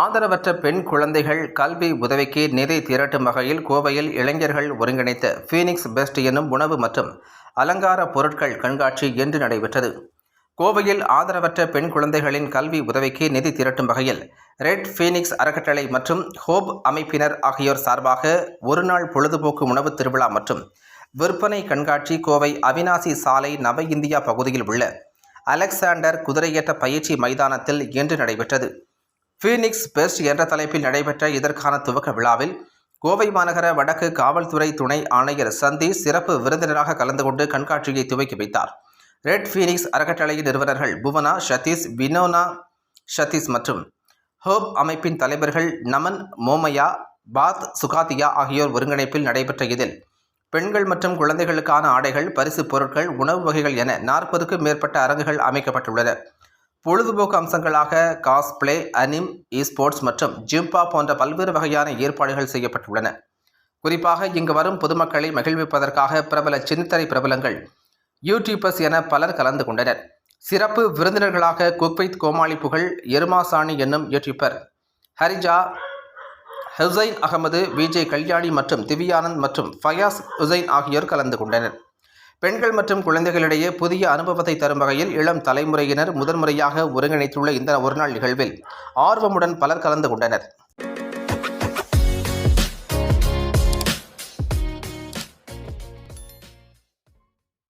ஆதரவற்ற பெண் குழந்தைகள் கல்வி உதவிக்கு நிதி திரட்டும் வகையில் கோவையில் இளைஞர்கள் ஒருங்கிணைத்த ஃபீனிக்ஸ் பெஸ்ட் என்னும் உணவு மற்றும் அலங்கார பொருட்கள் கண்காட்சி இன்று நடைபெற்றது. கோவையில் ஆதரவற்ற பெண் குழந்தைகளின் கல்வி உதவிக்கு நிதி திரட்டும் வகையில் ரெட் ஃபீனிக்ஸ் அறக்கட்டளை மற்றும் ஹோப் அமைப்பினர் ஆகியோர் சார்பாக ஒருநாள் பொழுதுபோக்கு உணவு திருவிழா மற்றும் விற்பனை கண்காட்சி கோவை அவிநாசி சாலை நவ இந்தியா பகுதியில் உள்ள அலெக்சாண்டர் குதிரையேற்ற பயிற்சி மைதானத்தில் இன்று நடைபெற்றது. ஃபீனிக்ஸ் பெஸ்ட் என்ற தலைப்பில் நடைபெற்ற இதற்கான துவக்க விழாவில் கோவை மாநகர வடக்கு காவல்துறை துணை ஆணையர் சந்தீஷ் சிறப்பு விருந்தினராக கலந்து கொண்டு கண்காட்சியை துவக்கி வைத்தார். ரெட் ஃபீனிக்ஸ் அறக்கட்டளையின் நிறுவனர்கள் புவனா சதீஷ், வினோனா சதீஷ் மற்றும் ஹோப் அமைப்பின் தலைவர்கள் நமன் மோமையா, பாத் சுகாத்தியா ஆகியோர் ஒருங்கிணைப்பில் நடைபெற்ற இதில் பெண்கள் மற்றும் குழந்தைகளுக்கான ஆடைகள், பரிசு பொருட்கள், உணவு வகைகள் என 40க்கும் மேற்பட்ட அரங்குகள் அமைக்கப்பட்டுள்ளன. பொழுதுபோக்கு அம்சங்களாக காஸ்பிளே, அனிம், ஸ்போர்ட்ஸ் மற்றும் ஜிம்பா போன்ற பல்வேறு வகையான ஏற்பாடுகள் செய்யப்பட்டுள்ளன. குறிப்பாக இங்கு வரும் பொதுமக்களை மகிழ்விப்பதற்காக பிரபல சின்னத்திரை பிரபலங்கள், யூடியூபர்ஸ் என பலர் கலந்து கொண்டனர். சிறப்பு விருந்தினர்களாக குக்வித் கோமாளி புகழ், எருமாசாணி என்னும் யூடியூபர், ஹரிஜா, ஹுசைன் அகமது, விஜய் கல்யாணி மற்றும் திவ்யானந்த் மற்றும் ஃபயாஸ் ஹுசைன் ஆகியோர் கலந்து கொண்டனர். பெண்கள் மற்றும் குழந்தைகளிடையே புதிய அனுபவத்தை தரும் வகையில் இளம் தலைமுறையினர் முதன்முறையாக ஒருங்கிணைத்துள்ள இந்த ஒருநாள் நிகழ்வில் ஆர்வமுடன் பலர் கலந்து கொண்டனர்.